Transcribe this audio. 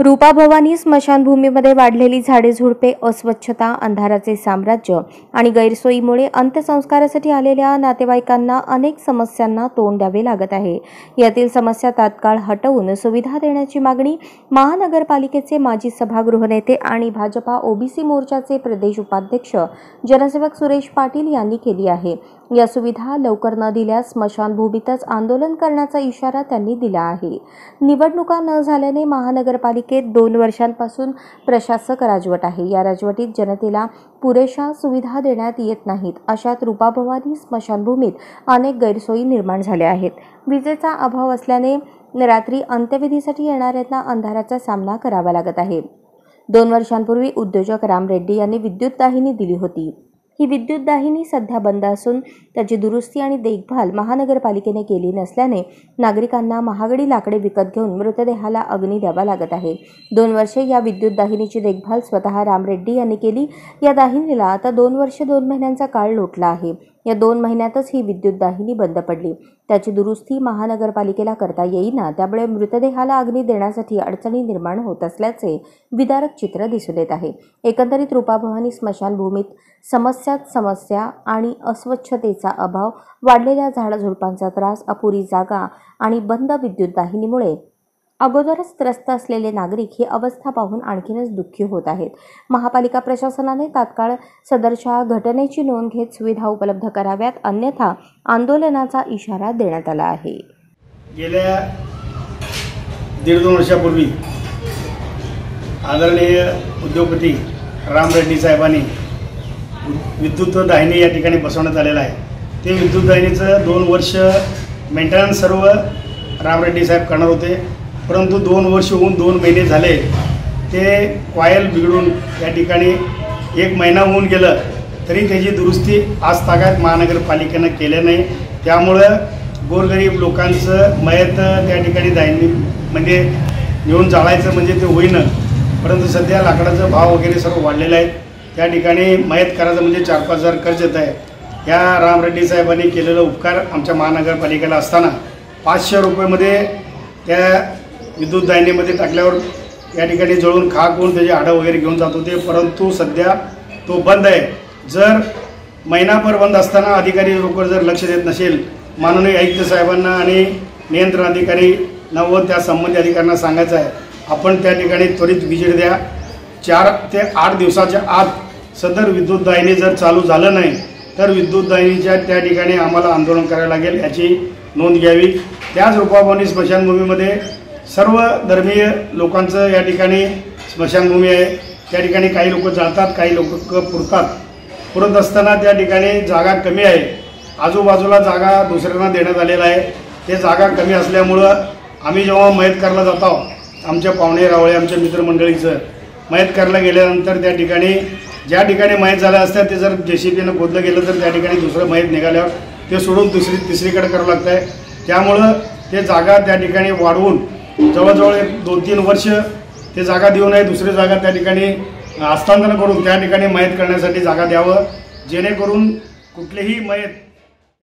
रूपाभवानी स्मशानभूमीमध्ये वाढलेली झाडे झुडपे, अस्वच्छता, अंधाराचे साम्राज्य आणि गैरसोयीमुळे अंत्यसंस्कारासाठी आलेल्या नातेवाईकांना अनेक समस्यांना तोंड द्यावे लागत आहे। यातील समस्या तात्काळ हटवून सुविधा देण्याची मागणी महानगरपालिकेचे माजी सभागृह नेते आणि भाजपा ओबीसी मोर्चाचे प्रदेश उपाध्यक्ष जनसेवक सुरेश पाटील यांनी केली आहे। या सुविधा लवकर न दिल्यास स्मशानभूमीतच आंदोलन करण्याचा इशारा त्यांनी दिला आहे। निवडणुका न झाल्याने महानगरपालिकेत 2 वर्षांपासून प्रशासक राजवट आहे। या राजवटीत जनतेला पुरेशा सुविधा देण्यात येत नाहीत। अशात रूपाभवानी स्मशानभूमीत अनेक गैरसोयी निर्माण झाल्या आहेत। विजेचा अभाव असल्याने रात्री अंत्यविधीसाठी येणाऱ्यांना अंधाराचा सामना करावा लागत आहे। 2 वर्षांपूर्वी उद्योजक राम रेड्डी यांनी विद्युत दाहिनी दिली होती। ही विद्युत दाहिनी सध्या बंद असून त्याची दुरुस्ती आणि देखभाल महानगरपालिकेने केली नसल्याने नागरिकांना महागडी लाकडे विकत घेऊन मृतदेहाला अग्नी द्यावा लागत आहे। 2 वर्षे या विद्युत दाहिनीची देखभाल स्वतः राम रेड्डी यांनी केली। या दाहिनीला आता 2 वर्षे 2 महिन्यांचा काळ लोटला आहे। या 2 महिन्यातच ही विद्युत दाहिनी बंद पडली। त्याची दुरुस्ती महानगरपालिकेला करता येईना, त्यामुळे मृतदेहाला अग्नी देण्यासाठी अडचणी निर्माण होत असल्याचे विदारक चित्र दिसून येत आहे। एकंदरीत रूपाभवानी स्मशानभूमीत समस्या आणि अस्वच्छतेचा अभाव, वाढलेल्या झाडाझुडपांचा त्रास, अपुरी जागा आणि बंद विद्युत दाहिनीमुळे अगोदरच त्रस्त असलेले नागरिक ही अवस्था पाहून आणखीनच दुःखी होत आहेत। महापालिका प्रशासनाने तात्काळ सदरच्या घटनेची नोंद घेत सुविधा उपलब्ध कराव्यात, अन्यथा आंदोलनाचा इशारा देण्यात आला आहे। गेल्या 1.5-2 वर्षापूर्वी आदरणीय उद्योगपती राम रेड्डी साहेबांनी विद्युत दाहिनी या ठिकाणी बसवण्यात आलेला आहे। ते विद्युत दाहिनीचं 2 वर्ष मेंटेनन्स सर्व राम रेड्डी साहेब करणार होते, परंतु 2 वर्ष होऊन 2 महिने झाले। ते कॉयल बिघडून या ठिकाणी 1 महिना होऊन गेलं तरी त्याची दुरुस्ती आज तागायत महानगरपालिकेनं केलं नाही। त्यामुळं गोरगरीब लोकांचं मयत त्या ठिकाणी दाहिनी म्हणजे नेऊन जाळायचं म्हणजे ते होईना, परंतु सध्या लाकडाचा भाव वगैरे सर्व वाढलेला आहे। त्या ठिकाणी मयत करायचं म्हणजे 4-5 हजार खर्च येत आहे। या राम रेड्डी साहेबांनी केलेला उपकार आमच्या महानगरपालिकेला असताना 500 रुपयेमध्ये त्या विद्युत दाहिनीमध्ये टाकल्यावर या ठिकाणी जळून खाक होऊन त्याचे हाडं वगैरे घेऊन जात होते, परंतु सध्या तो बंद आहे। जर महिनाभर बंद असताना अधिकारी लोक जर लक्ष देत नसेल, माननीय आयुक्त साहेबांना आणि नियंत्रण अधिकारी व त्या संबंधित अधिकाऱ्यांना सांगायचं आहे, आपण त्या ठिकाणी त्वरित विजिट द्या। 4 ते 8 दिवसाच्या आत सदर विद्युत दाहिनी जर चालू झालं नाही तर विद्युत दाहिनीच्या त्या ठिकाणी आम्हाला आंदोलन करावे लागेल, याची नोंद घ्यावी। त्याच रूपाभवानी स्मशानभूमीमध्ये सर्व धर्मीय लोकांचं या ठिकाणी स्मशानभूमी आहे। त्या ठिकाणी काही लोक जातात, काही लोक पुरत असताना त्या ठिकाणी जागा कमी आहे। आजूबाजूला जागा दुसऱ्यांना देण्यात आलेला आहे। ते जागा कमी असल्यामुळं आम्ही जेव्हा मयत करायला जातो, आमच्या पाहुणे रावळे आमच्या मित्रमंडळीचं मयत करायला गेल्यानंतर त्या ठिकाणी ज्या ठिकाणी मयत झाल्या असतात ते जर JCBनं खोदलं गेलं तर त्या ठिकाणी दुसरं मयत निघाल्यावर ते सोडून तिसरीकडे करावं लागतं आहे। त्यामुळं ते जागा त्या ठिकाणी वाढवून जवळजवळ 2-3 वर्ष ते जागा देऊ नये, दुसरी जागा त्या ठिकाणी हस्तांतरण करून त्या ठिकाणी मयत करण्यासाठी जागा द्यावं, जेणेकरून कुठलेही मयत